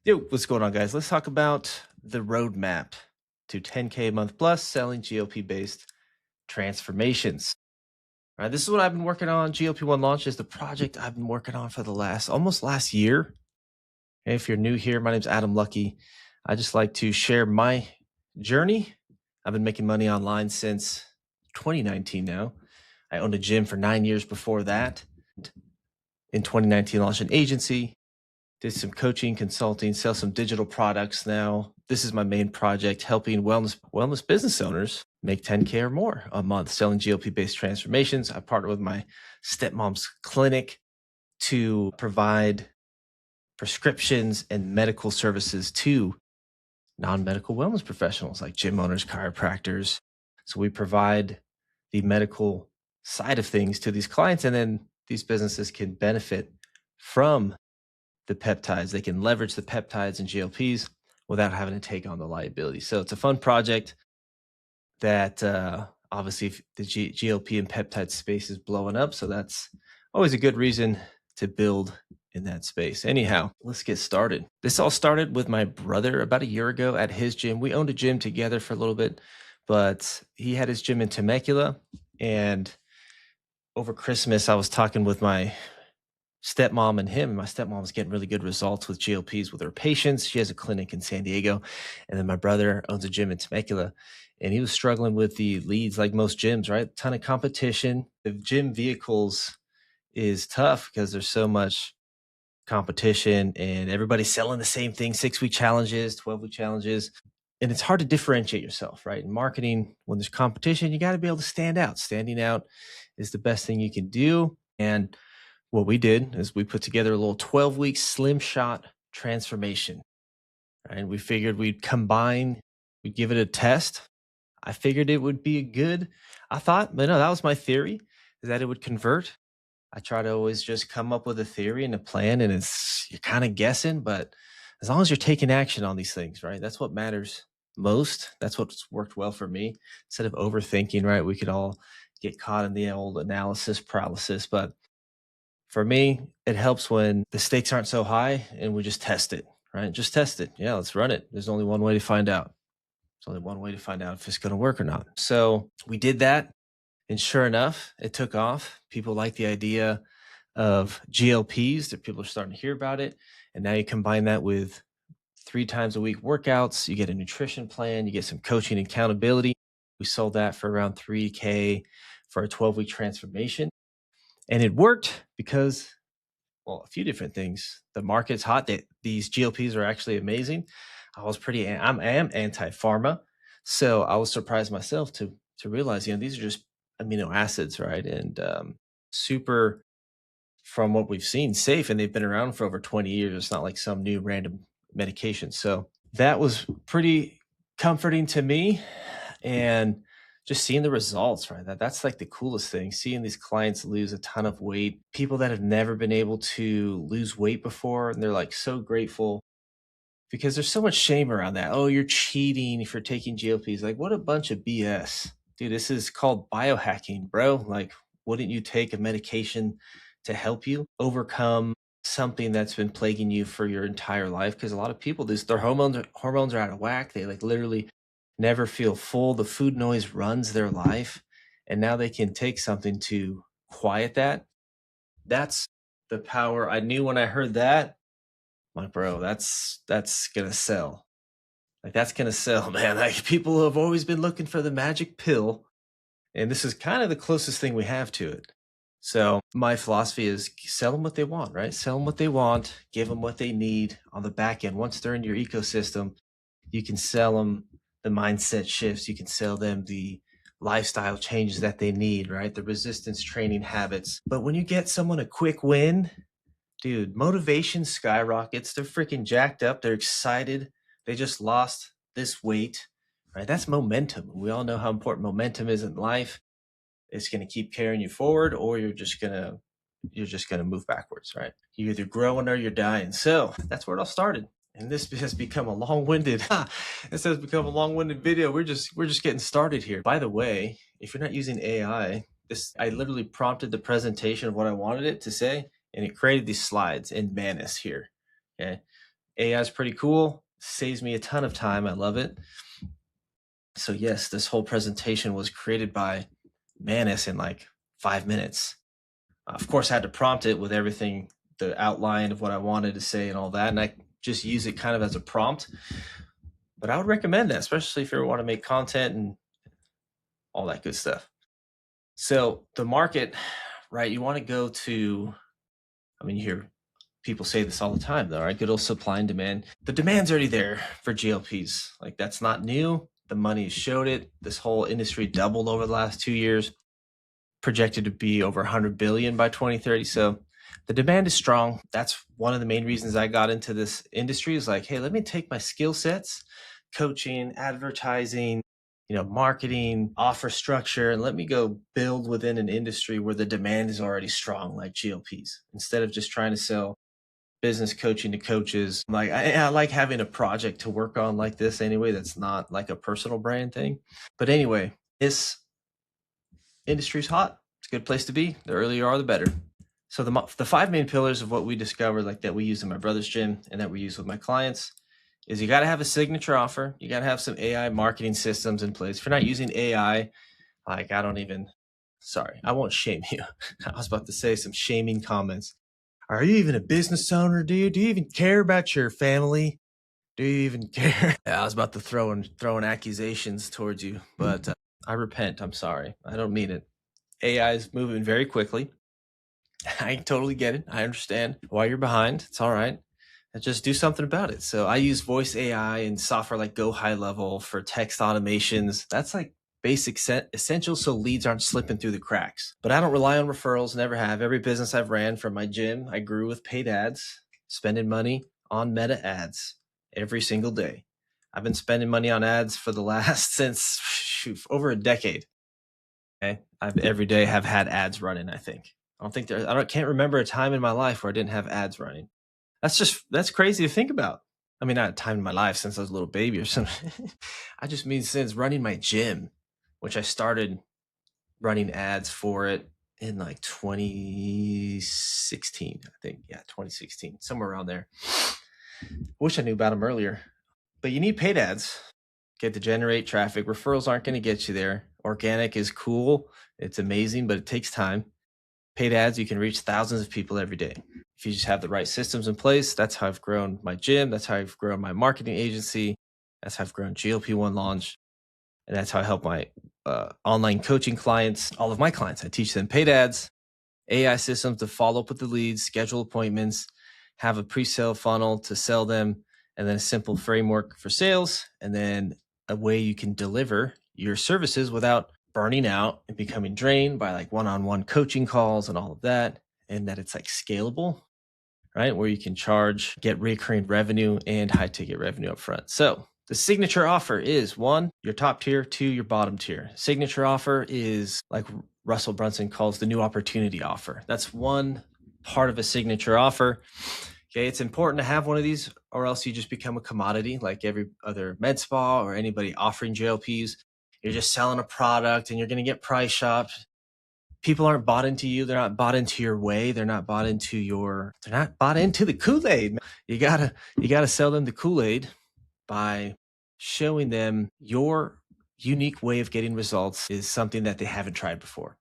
Yo, what's going on, guys? Let's talk about the roadmap to 10K a month plus selling GLP based transformations. All right, this is what I've been working on. GLP-1 launch is the project I've been working on for the almost last year. And if you're new here, my name's Adam Lucky. I just like to share my journey. I've been making money online since 2019 now. I owned a gym for 9 years before that. In 2019, launched an agency, did some coaching, consulting, sell some digital products now. This is my main project, helping wellness business owners make 10K or more a month selling GLP-based transformations. I partner with my stepmom's clinic to provide prescriptions and medical services to non-medical wellness professionals like gym owners, chiropractors. So we provide the medical side of things to these clients, and then these businesses can benefit from the peptides. They can leverage the peptides and GLPs without having to take on the liability. So it's a fun project that obviously the GLP and peptide space is blowing up. So that's always a good reason to build in that space. Anyhow, let's get started. This all started with my brother about a year ago at his gym. We owned a gym together for a little bit, but he had his gym in Temecula. And over Christmas, I was talking with my stepmom and him. My stepmom was getting really good results with GLPs with her patients. She has a clinic in San Diego. And then my brother owns a gym in Temecula. And he was struggling with the leads like most gyms, right? Ton of competition. The gym vehicles is tough because there's so much competition and everybody's selling the same thing, 6-week challenges, 12-week challenges. And it's hard to differentiate yourself, right? In marketing, when there's competition, you got to be able to stand out. Standing out is the best thing you can do. And what we did is we put together a little 12-week slim shot transformation. And we figured we'd give it a test. I figured it would be I thought, but no, that was my theory, is that it would convert. I try to always just come up with a theory and a plan, and you're kind of guessing, but as long as you're taking action on these things, right? That's what matters most. That's what's worked well for me. Instead of overthinking, right? We could all get caught in the old analysis paralysis, but for me, it helps when the stakes aren't so high and we just test it, right? Just test it. Yeah, let's run it. There's only one way to find out. There's only one way to find out if it's going to work or not. So we did that. And sure enough, it took off. People like the idea of GLPs, that people are starting to hear about it. And now you combine that with 3 times a week workouts, you get a nutrition plan, you get some coaching and accountability. We sold that for around $3K for a 12-week transformation. And it worked because, well, a few different things. The market's hot. These GLPs are actually amazing. I am anti-pharma. So I was surprised myself to realize, these are just amino acids, right? And super, from what we've seen, safe. And they've been around for over 20 years. It's not like some new random medication. So that was pretty comforting to me. And just seeing the results, right? That's like the coolest thing. Seeing these clients lose a ton of weight, people that have never been able to lose weight before, and they're like so grateful, because there's so much shame around that. Oh, you're cheating if you're taking GLPs. Like, what a bunch of BS. Dude, this is called biohacking, bro. Like, wouldn't you take a medication to help you overcome something that's been plaguing you for your entire life? Because a lot of people, their hormones are out of whack. They like literally never feel full. The food noise runs their life. And now they can take something to quiet that. That's the power. I knew when I heard that, like, bro, that's gonna sell. Like, that's gonna sell, man. Like, people have always been looking for the magic pill, and this is kind of the closest thing we have to it. So my philosophy is sell them what they want, right? Sell them what they want, give them what they need on the back end. Once they're in your ecosystem, you can sell them the mindset shifts. You can sell them the lifestyle changes that they need, right? The resistance training habits. But when you get someone a quick win, dude, motivation skyrockets. They're freaking jacked up. They're excited. They just lost this weight, right? That's momentum. We all know how important momentum is in life. It's going to keep carrying you forward, or you're just going to move backwards, right? You're either growing or you're dying. So that's where it all started. And this has become a long-winded video. We're just getting started here. By the way, if you're not using AI, I literally prompted the presentation of what I wanted it to say, and it created these slides in Manus here. Okay. AI is pretty cool. Saves me a ton of time. I love it. So yes, this whole presentation was created by Manus in like 5 minutes. Of course, I had to prompt it with everything, the outline of what I wanted to say and all that. And I just use it kind of as a prompt. But I would recommend that, especially if you want to make content and all that good stuff. So the market, right? You want to go to, I mean, you hear people say this all the time, though, right? Good old supply and demand. The demand's already there for GLPs. Like, that's not new. The money showed it. This whole industry doubled over the last 2 years, projected to be over 100 billion by 2030. So the demand is strong. That's one of the main reasons I got into this industry, is like, hey, let me take my skill sets, coaching, advertising, marketing, offer structure, and let me go build within an industry where the demand is already strong, like GLPs, instead of just trying to sell business coaching to coaches. Like, I like having a project to work on like this anyway, that's not like a personal brand thing. But anyway, this industry's hot. It's a good place to be. The earlier you are, the better. So the 5 main pillars of what we discovered, like that we use in my brother's gym and that we use with my clients, is you got to have a signature offer. You got to have some AI marketing systems in place. If you're not using AI, like, sorry, I won't shame you. I was about to say some shaming comments. Are you even a business owner, dude? Do you even care about your family? Do you even care? Yeah, I was about to throw in accusations towards you, but I repent. I'm sorry. I don't mean it. AI is moving very quickly. I totally get it. I understand why you're behind. It's all right. And just do something about it. So I use voice AI and software like Go High Level for text automations. That's like basic essentials so leads aren't slipping through the cracks. But I don't rely on referrals, never have. Every business I've ran from my gym, I grew with paid ads, spending money on meta ads every single day. I've been spending money on ads for the last since over a decade. Okay, I've every day have had ads running. I think can't remember a time in my life where I didn't have ads running. That's crazy to think about. I mean, not a time in my life since I was a little baby or something. I just mean since running my gym, which I started running ads for it in like 2016, I think. Yeah, 2016, somewhere around there. Wish I knew about them earlier. But you need paid ads. Get to generate traffic. Referrals aren't going to get you there. Organic is cool. It's amazing, but it takes time. Paid ads, you can reach thousands of people every day. If you just have the right systems in place, that's how I've grown my gym. That's how I've grown my marketing agency. That's how I've grown GLP-1 Launch. And that's how I help my online coaching clients, all of my clients. I teach them paid ads, AI systems to follow up with the leads, schedule appointments, have a pre-sale funnel to sell them, and then a simple framework for sales, and then a way you can deliver your services without burning out and becoming drained by like one-on-one coaching calls and all of that, and that it's like scalable, right? Where you can get recurring revenue and high ticket revenue up front. So the signature offer is 1, your top tier, 2, your bottom tier. Signature offer is like Russell Brunson calls the new opportunity offer. That's one part of a signature offer. Okay, it's important to have one of these, or else you just become a commodity like every other med spa or anybody offering GLPs. You're just selling a product and you're going to get price shopped. People aren't bought into you. They're not bought into your way. They're not bought into the Kool-Aid. You gotta sell them the Kool-Aid by showing them your unique way of getting results is something that they haven't tried before.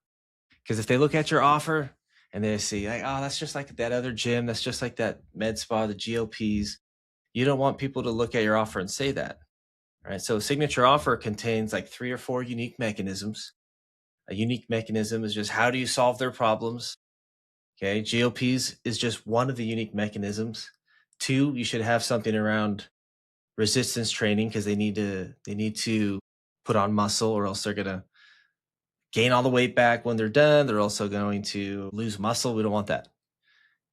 Because if they look at your offer and they see like, oh, that's just like that other gym, that's just like that med spa, the GLPs, you don't want people to look at your offer and say that. All right. So a signature offer contains like 3 or 4 unique mechanisms. A unique mechanism is just how do you solve their problems? Okay. GLPs is just one of the unique mechanisms. 2, you should have something around resistance training because they need to put on muscle or else they're going to gain all the weight back when they're done. They're also going to lose muscle. We don't want that.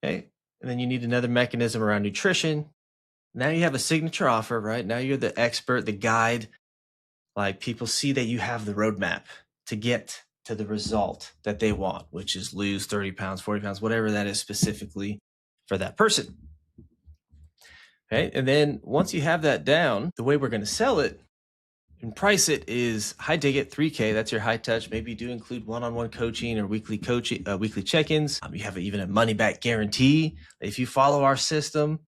Okay. And then you need another mechanism around nutrition. Now you have a signature offer, right? Now you're the expert, the guide. Like people see that you have the roadmap to get to the result that they want, which is lose 30 pounds, 40 pounds, whatever that is specifically for that person. Okay. And then once you have that down, the way we're going to sell it and price it is high ticket, 3K. That's your high touch. Maybe you do include one-on-one coaching or weekly check-ins. You have even a money back guarantee. If you follow our system,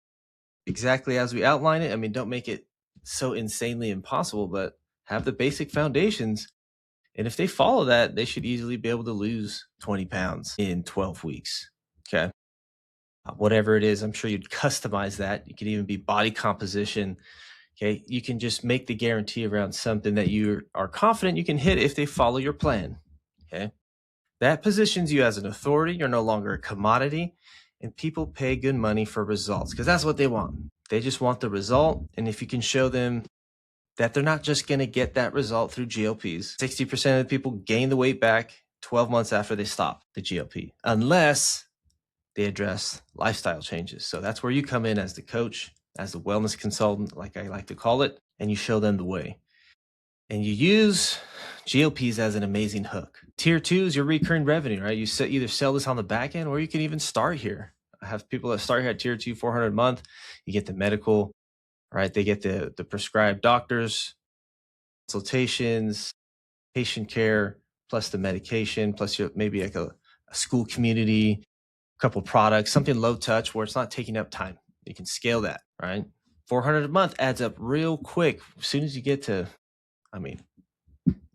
exactly as we outline it. I mean, don't make it so insanely impossible, but have the basic foundations. And if they follow that, they should easily be able to lose 20 pounds in 12 weeks. Okay. Whatever it is, I'm sure you'd customize that. You could even be body composition. Okay. You can just make the guarantee around something that you are confident you can hit if they follow your plan. Okay. That positions you as an authority. You're no longer a commodity, and people pay good money for results because that's what they want. They just want the result. And if you can show them that they're not just going to get that result through GLPs, 60% of the people gain the weight back 12 months after they stop the GLP, unless they address lifestyle changes. So that's where you come in as the coach, as the wellness consultant, like I like to call it, and you show them the way. And you use GLPs as an amazing hook. Tier 2 is your recurring revenue, right? You either sell this on the back end, or you can even start here. I have people that start here at tier 2, 400 a month. You get the medical, right? They get the prescribed doctors, consultations, patient care, plus the medication, plus maybe like a school community, a couple products, something low touch where it's not taking up time. You can scale that, right? 400 a month adds up real quick as soon as you get to,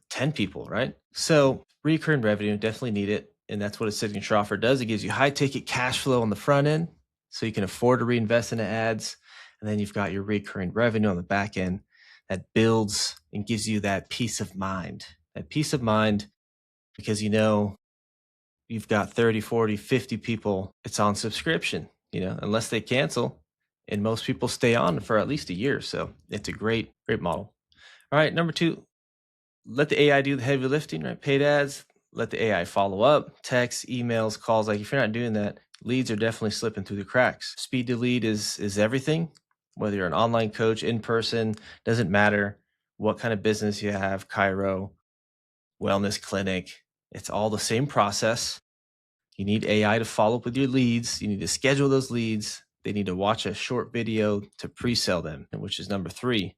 10 people, right? So recurring revenue, definitely need it. And that's what a signature offer does. It gives you high ticket cash flow on the front end so you can afford to reinvest into ads. And then you've got your recurring revenue on the back end that builds and gives you that peace of mind. That peace of mind because you've got 30, 40, 50 people. It's on subscription, unless they cancel. And most people stay on for at least a year. So it's a great model. All right, number 2, let the AI do the heavy lifting, right? Paid ads, let the AI follow up, text, emails, calls. Like if you're not doing that, leads are definitely slipping through the cracks. Speed to lead is everything. Whether you're an online coach, in person, doesn't matter what kind of business you have, Cairo, wellness clinic, it's all the same process. You need AI to follow up with your leads. You need to schedule those leads. They need to watch a short video to pre-sell them, which is number 3.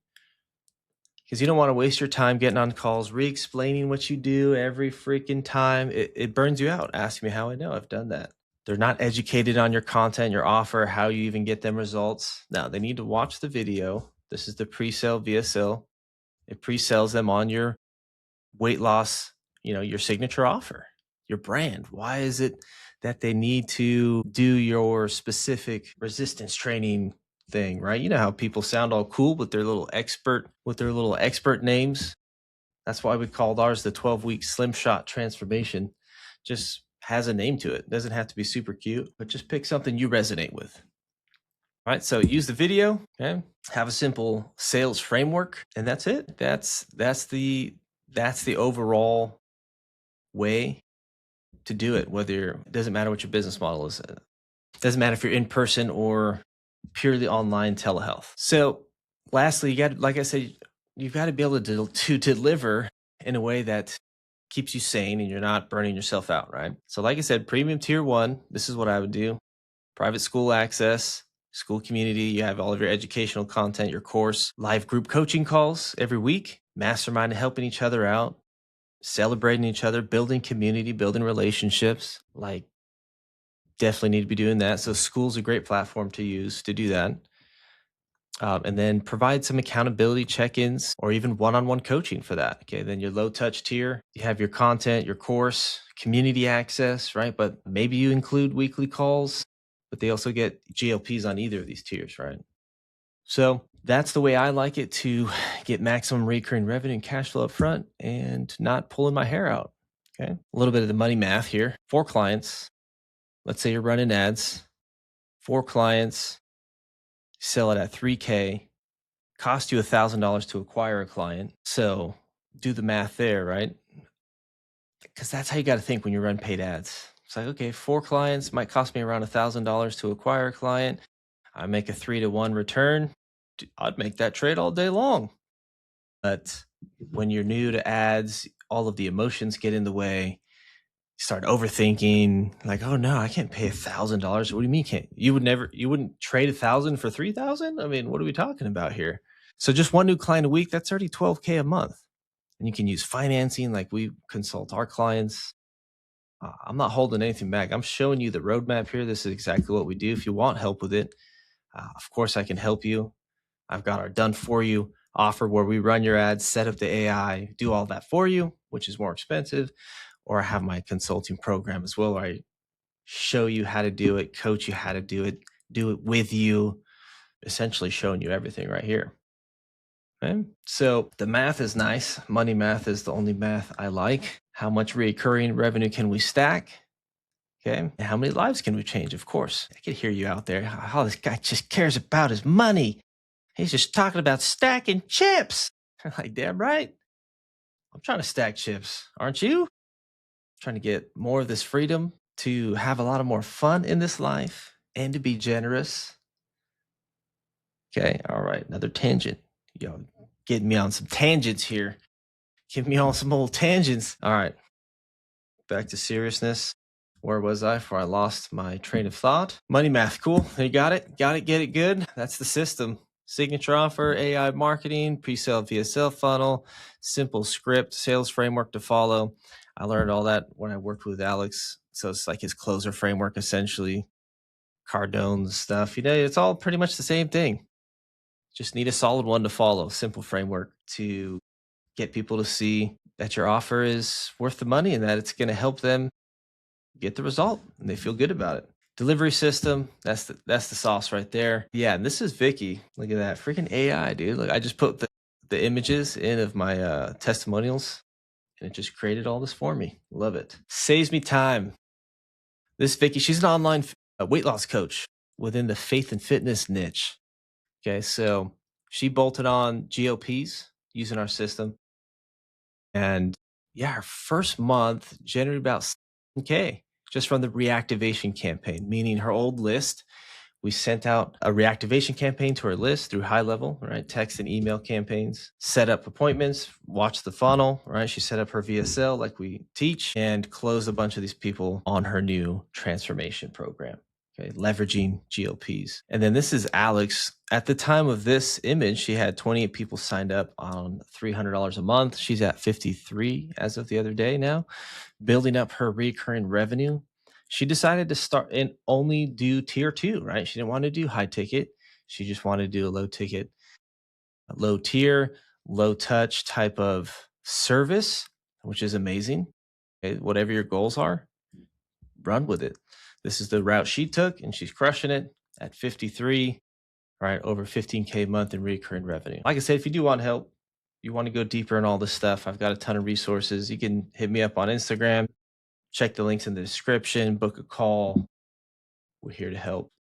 Because you don't want to waste your time getting on calls, re-explaining what you do every freaking time. It burns you out. Ask me how I know. I've done that. They're not educated on your content, your offer, how you even get them results. No, they need to watch the video. This is the pre-sale VSL. It pre-sells them on your weight loss, your signature offer, your brand. Why is it that they need to do your specific resistance training thing, right? You know how people sound all cool with their little expert names. That's why we called ours the 12-week slim shot transformation. Just has a name to it. Doesn't have to be super cute, but just pick something you resonate with. All right, so use the video, okay? Have a simple sales framework, and that's it. That's the overall way to do it. It doesn't matter what your business model is. It doesn't matter if you're in person or purely online telehealth. So lastly, like I said, you've got to be able to deliver in a way that keeps you sane and you're not burning yourself out, right? So like I said, premium tier 1, this is what I would do. Private school access, school community, you have all of your educational content, your course, live group coaching calls every week, mastermind and helping each other out, celebrating each other, building community, building relationships. Like definitely need to be doing that. So school's a great platform to use to do that. And then provide some accountability check-ins or even one-on-one coaching for that. Okay, then your low-touch tier, you have your content, your course, community access, right? But maybe you include weekly calls, but they also get GLPs on either of these tiers, right? So that's the way I like it to get maximum recurring revenue and cash flow up front and not pulling my hair out. Okay, a little bit of the money math here. 4 clients, let's say you're running ads, 4 clients, sell it at $3K, cost you $1,000 to acquire a client. So do the math there, right? Because that's how you got to think when you run paid ads. It's like, okay, 4 clients might cost me around $1,000 to acquire a client. I make a 3-to-1 return. I'd make that trade all day long. But when you're new to ads, all of the emotions get in the way. You start overthinking, like, oh no, I can't pay $1,000. What do you mean can't? You wouldn't trade 1,000 for 3,000? I mean, what are we talking about here? So just one new client a week, that's already $12K a month. And you can use financing like we consult our clients. I'm not holding anything back. I'm showing you the roadmap here. This is exactly what we do. If you want help with it, Of course, I can help you. I've got our done for you offer where we run your ads, set up the AI, do all that for you, which is more expensive. Or I have my consulting program as well, where I show you how to do it, coach you how to do it with you, essentially showing you everything right here. Okay. So the math is nice. Money math is the only math I like. How much recurring revenue can we stack? Okay. And how many lives can we change? Of course. I can hear you out there. How this guy just cares about his money. He's just talking about stacking chips. Like, damn right. I'm trying to stack chips. Aren't you? Trying to get more of this freedom to have a lot of more fun in this life and to be generous. Okay. All right. Another tangent. Yo, getting me on some tangents here. Give me on some old tangents. All right. Back to seriousness. Where was I before I lost my train of thought? Money math. Cool. You got it. Got it. Get it good. That's the system. Signature offer, AI marketing, pre-sale VSL funnel, simple script, sales framework to follow. I learned all that when I worked with Alex. So it's like his closer framework, essentially. Cardone's stuff. It's all pretty much the same thing. Just need a solid one to follow. Simple framework to get people to see that your offer is worth the money and that it's going to help them get the result and they feel good about it. Delivery system, that's the sauce right there. Yeah, and this is Vicky. Look at that freaking AI, dude. Look, I just put the images in of my testimonials and it just created all this for me. Love it. Saves me time. This Vicky, she's an online weight loss coach within the faith and fitness niche. Okay, so she bolted on GLPs using our system. And yeah, her first month generated about 7K just from the reactivation campaign, meaning her old list. We sent out a reactivation campaign to her list through high level, right? Text and email campaigns, set up appointments, watch the funnel, right? She set up her VSL like we teach and closed a bunch of these people on her new transformation program. Okay, leveraging GLPs. And then this is Alex. At the time of this image, she had 28 people signed up on $300 a month. She's at 53 as of the other day now, building up her recurring revenue. She decided to start and only do tier 2, right? She didn't want to do high ticket. She just wanted to do a low ticket, a low tier, low touch type of service, which is amazing. Okay, whatever your goals are, run with it. This is the route she took, and she's crushing it at 53, right? Over 15K a month in recurring revenue. Like I said, if you do want help, you want to go deeper in all this stuff, I've got a ton of resources. You can hit me up on Instagram, check the links in the description, book a call. We're here to help.